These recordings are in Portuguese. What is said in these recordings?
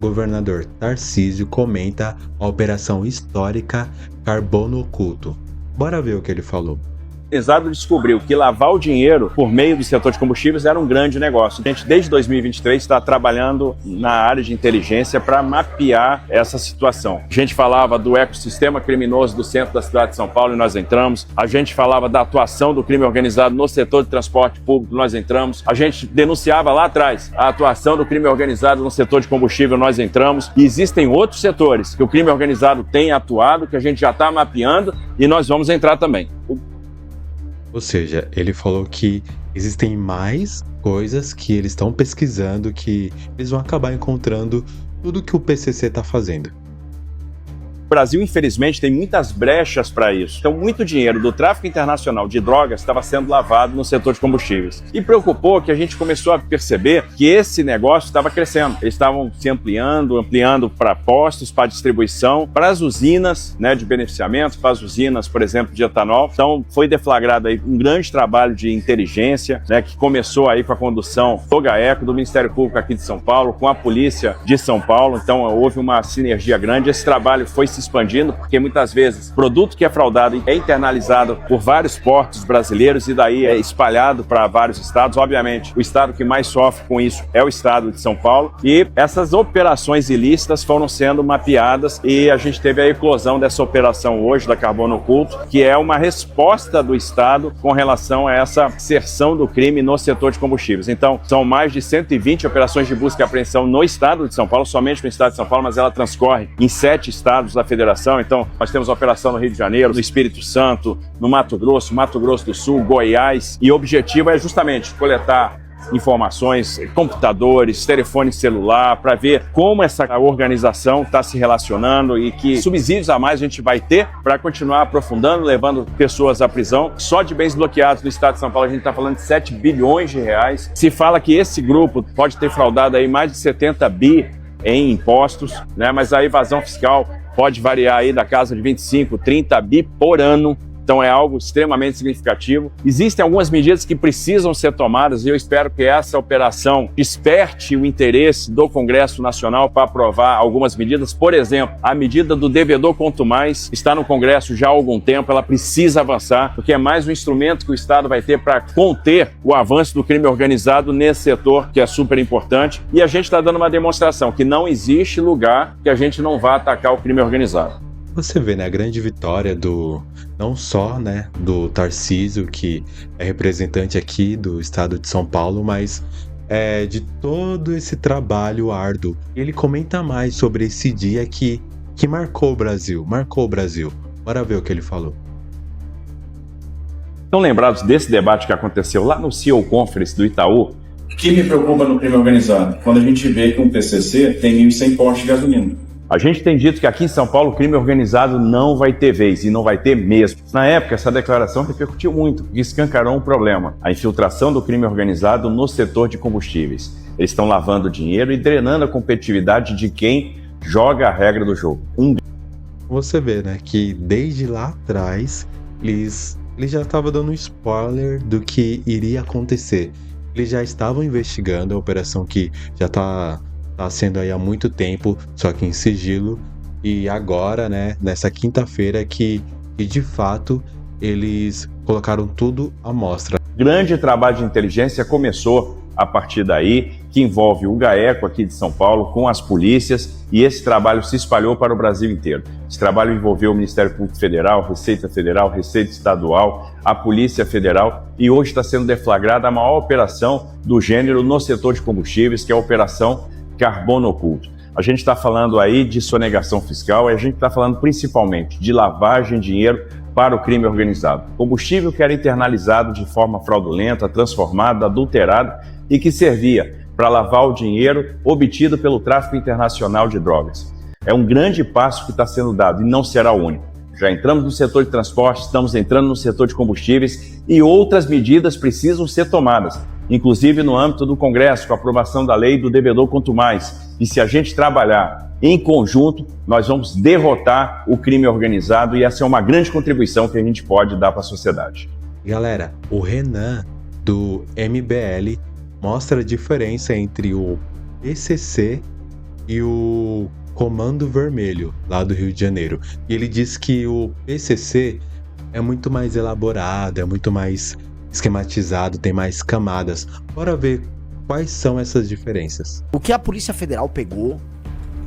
Governador Tarcísio comenta a operação histórica Carbono Oculto. Bora ver o que ele falou. O organizado descobriu que lavar o dinheiro por meio do setor de combustíveis era um grande negócio. A gente, desde 2023, está trabalhando na área de inteligência para mapear essa situação. A gente falava do ecossistema criminoso do centro da cidade de São Paulo e nós entramos. A gente falava da atuação do crime organizado no setor de transporte público, nós entramos. A gente denunciava lá atrás a atuação do crime organizado no setor de combustível, nós entramos. E existem outros setores que o crime organizado tem atuado, que a gente já está mapeando e nós vamos entrar também. Ou seja, ele falou que existem mais coisas que eles estão pesquisando, que eles vão acabar encontrando tudo que o PCC está fazendo. O Brasil, infelizmente, tem muitas brechas para isso. Então, muito dinheiro do tráfico internacional de drogas estava sendo lavado no setor de combustíveis. E preocupou que a gente começou a perceber que esse negócio estava crescendo. Eles estavam se ampliando para postos, para distribuição, para as usinas, né, de beneficiamento, para as usinas, por exemplo, de etanol. Então, foi deflagrado aí um grande trabalho de inteligência, né, que começou aí com a condução do GAECO, do Ministério Público aqui de São Paulo, com a Polícia de São Paulo. Então, houve uma sinergia grande. Esse trabalho foi se expandindo, porque muitas vezes produto que é fraudado é internalizado por vários portos brasileiros e daí é espalhado para vários estados. Obviamente, o estado que mais sofre com isso é o estado de São Paulo, e essas operações ilícitas foram sendo mapeadas e a gente teve a eclosão dessa operação hoje da Carbono Oculto, que é uma resposta do estado com relação a essa inserção do crime no setor de combustíveis. Então, são mais de 120 operações de busca e apreensão no estado de São Paulo, somente no estado de São Paulo, mas ela transcorre em 7 estados da federação. Então, nós temos a operação no Rio de Janeiro, no Espírito Santo, no Mato Grosso do Sul, Goiás, e o objetivo é justamente coletar informações, computadores, telefone celular, para ver como essa organização está se relacionando e que subsídios a mais a gente vai ter para continuar aprofundando, levando pessoas à prisão. Só de bens bloqueados no estado de São Paulo a gente está falando de 7 bilhões de reais. Se fala que esse grupo pode ter fraudado aí mais de 70 bi em impostos, né? Mas a evasão fiscal pode variar aí da casa de 25, 30 bi por ano. Então é algo extremamente significativo. Existem algumas medidas que precisam ser tomadas e eu espero que essa operação desperte o interesse do Congresso Nacional para aprovar algumas medidas. Por exemplo, a medida do devedor quanto mais está no Congresso já há algum tempo, ela precisa avançar, porque é mais um instrumento que o Estado vai ter para conter o avanço do crime organizado nesse setor, que é super importante. E a gente está dando uma demonstração que não existe lugar que a gente não vá atacar o crime organizado. Você vê, né, a grande vitória não só, né, do Tarcísio, que é representante aqui do estado de São Paulo, mas de todo esse trabalho árduo. Ele comenta mais sobre esse dia que marcou o Brasil. Bora ver o que ele falou. Estão lembrados desse debate que aconteceu lá no CEO Conference do Itaú? O que me preocupa no crime organizado? Quando a gente vê que um PCC tem 1.100 postos de gasolina. A gente tem dito que aqui em São Paulo o crime organizado não vai ter vez, e não vai ter mesmo. Na época, essa declaração repercutiu muito, porque escancarou um problema: a infiltração do crime organizado no setor de combustíveis. Eles estão lavando dinheiro e drenando a competitividade de quem joga a regra do jogo. Você vê, né, que desde lá atrás, eles já estavam dando um spoiler do que iria acontecer. Eles já estavam investigando a operação que já está sendo aí há muito tempo, só que em sigilo, e agora, né, nessa quinta-feira que de fato eles colocaram tudo à mostra. Grande trabalho de inteligência começou a partir daí, que envolve o GAECO aqui de São Paulo com as polícias, e esse trabalho se espalhou para o Brasil inteiro. Esse trabalho envolveu o Ministério Público Federal, Receita Federal, Receita Estadual, a Polícia Federal, e hoje está sendo deflagrada a maior operação do gênero no setor de combustíveis, que é a Operação Carbono Oculto. A gente está falando aí de sonegação fiscal, e a gente está falando principalmente de lavagem de dinheiro para o crime organizado. Combustível que era internalizado de forma fraudulenta, transformado, adulterado e que servia para lavar o dinheiro obtido pelo tráfico internacional de drogas. É um grande passo que está sendo dado e não será o único. Já entramos no setor de transporte, estamos entrando no setor de combustíveis e outras medidas precisam ser tomadas, inclusive no âmbito do Congresso, com a aprovação da lei do devedor quanto mais. E se a gente trabalhar em conjunto, nós vamos derrotar o crime organizado, e essa é uma grande contribuição que a gente pode dar para a sociedade. Galera, o Renan, do MBL, mostra a diferença entre o PCC e o Comando Vermelho, lá do Rio de Janeiro. E ele diz que o PCC é muito mais elaborado, é muito mais esquematizado, tem mais camadas. Bora ver quais são essas diferenças. O que a Polícia Federal pegou,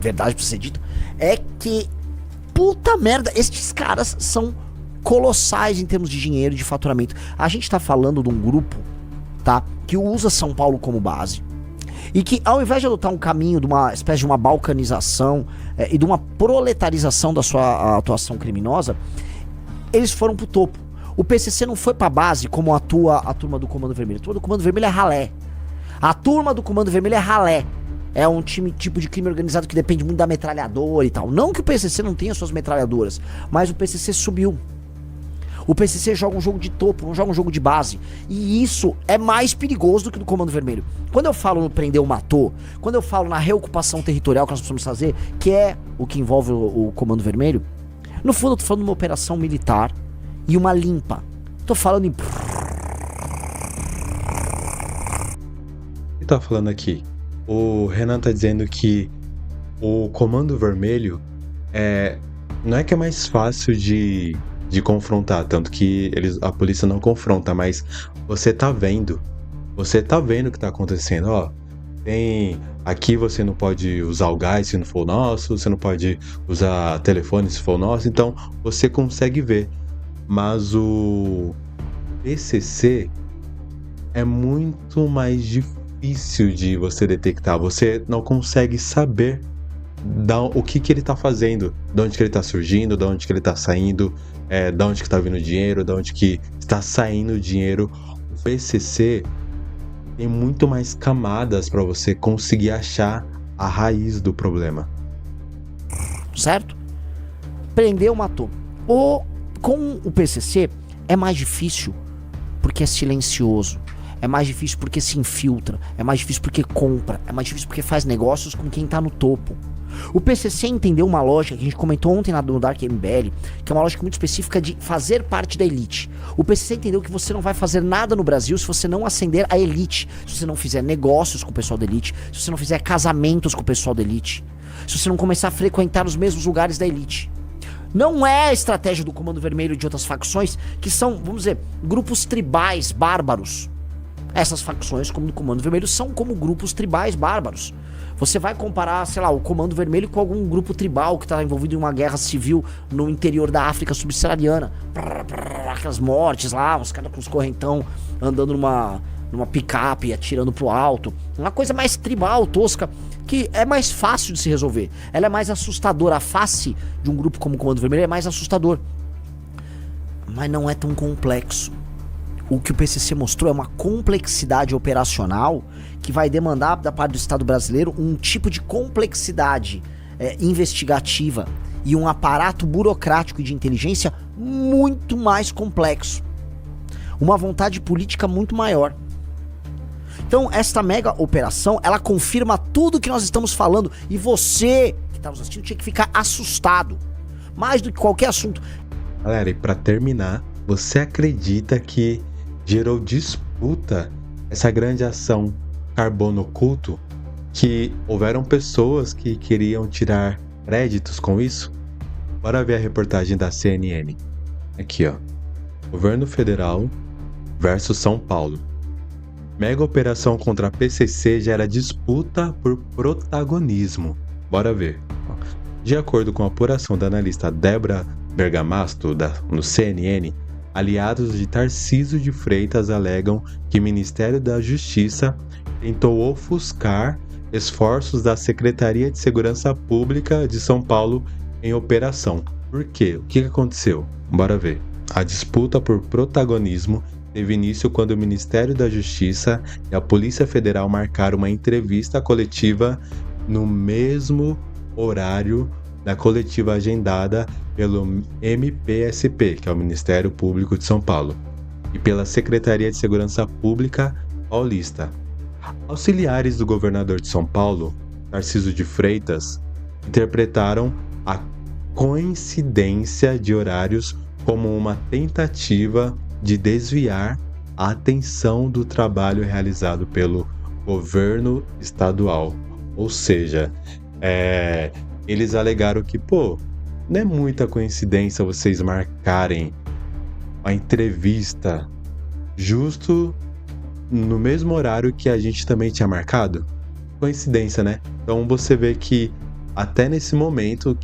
verdade pra ser dito, é que, puta merda, estes caras são colossais em termos de dinheiro, de faturamento. A gente tá falando de um grupo, tá, que usa São Paulo como base e que, ao invés de adotar um caminho de uma espécie de uma balcanização e de uma proletarização da sua atuação criminosa, eles foram pro topo. O PCC não foi pra base como atua a turma do Comando Vermelho. A turma do Comando Vermelho é ralé. A turma do Comando Vermelho é ralé. É um tipo de crime organizado que depende muito da metralhadora e tal. Não que o PCC não tenha suas metralhadoras, mas o PCC subiu. O PCC joga um jogo de topo, não joga um jogo de base. E isso é mais perigoso do que do Comando Vermelho. Quando eu falo no prender ou matou, quando eu falo na reocupação territorial que nós precisamos fazer, que é o que envolve o Comando Vermelho, no fundo eu tô falando de uma operação militar e uma limpa. Tô falando em... Ele tá falando aqui. O Renan tá dizendo que o Comando Vermelho não é que é mais fácil de confrontar, tanto que a polícia não confronta, mas você tá vendo o que tá acontecendo, ó. Aqui você não pode usar o gás se não for nosso, você não pode usar telefone se for nosso, então você consegue ver. Mas o PCC é muito mais difícil de você detectar, você não consegue saber o que ele tá fazendo, de onde que ele tá surgindo, de onde que ele tá saindo, de onde que tá vindo o dinheiro, de onde que está saindo o dinheiro. O PCC tem muito mais camadas para você conseguir achar a raiz do problema. Certo? Prendeu, matou. Com o PCC é mais difícil porque é silencioso. É mais difícil porque se infiltra. É mais difícil porque compra. É mais difícil porque faz negócios com quem tá no topo. O PCC entendeu uma lógica que a gente comentou ontem no Dark MBL, que é uma lógica muito específica de fazer parte da elite. O PCC entendeu que você não vai fazer nada no Brasil se você não ascender a elite, se você não fizer negócios com o pessoal da elite, se você não fizer casamentos com o pessoal da elite, se você não começar a frequentar os mesmos lugares da elite. Não é a estratégia do Comando Vermelho e de outras facções que são, vamos dizer, grupos tribais bárbaros. Essas facções, como do Comando Vermelho, são como grupos tribais bárbaros. Você vai comparar, sei lá, o Comando Vermelho com algum grupo tribal que está envolvido em uma guerra civil no interior da África subsaariana. Aquelas mortes lá, os caras com os correntão andando numa picape, atirando pro alto. Uma coisa mais tribal, tosca, que é mais fácil de se resolver. Ela é mais assustadora. A face de um grupo como o Comando Vermelho é mais assustador. Mas não é tão complexo. O que o PCC mostrou é uma complexidade operacional que vai demandar da parte do Estado brasileiro um tipo de complexidade investigativa e um aparato burocrático e de inteligência muito mais complexo. Uma vontade política muito maior. Então, esta mega operação, ela confirma tudo que nós estamos falando e você que está nos assistindo tinha que ficar assustado. Mais do que qualquer assunto. Galera, e pra terminar, você acredita que gerou disputa essa grande ação Carbono Oculto, que houveram pessoas que queriam tirar créditos com isso? Bora ver a reportagem da CNN. Aqui, ó. Governo Federal versus São Paulo. Mega operação contra a PCC gera disputa por protagonismo. Bora ver. De acordo com a apuração da analista Débora Bergamasco no CNN, aliados de Tarcísio de Freitas alegam que o Ministério da Justiça tentou ofuscar esforços da Secretaria de Segurança Pública de São Paulo em operação. Por quê? O que aconteceu? Bora ver. A disputa por protagonismo teve início quando o Ministério da Justiça e a Polícia Federal marcaram uma entrevista coletiva no mesmo horário da coletiva agendada pelo MPSP, que é o Ministério Público de São Paulo, e pela Secretaria de Segurança Pública Paulista. Auxiliares do governador de São Paulo, Tarcísio de Freitas, interpretaram a coincidência de horários como uma tentativa de desviar a atenção do trabalho realizado pelo governo estadual. Ou seja, Eles alegaram que, pô, não é muita coincidência vocês marcarem a entrevista justo no mesmo horário que a gente também tinha marcado. Coincidência, né? Então você vê que até nesse momento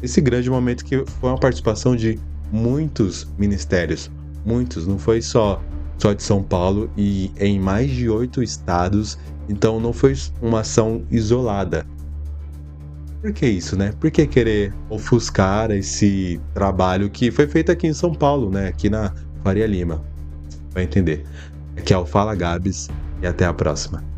esse grande momento que foi uma participação de muitos ministérios, muitos, não foi só de São Paulo e em mais de 8 estados, então não foi uma ação isolada. Por que isso, né? Por que querer ofuscar esse trabalho que foi feito aqui em São Paulo, né? Aqui na Faria Lima. Vai entender. Aqui é o Fala Gabs e até a próxima.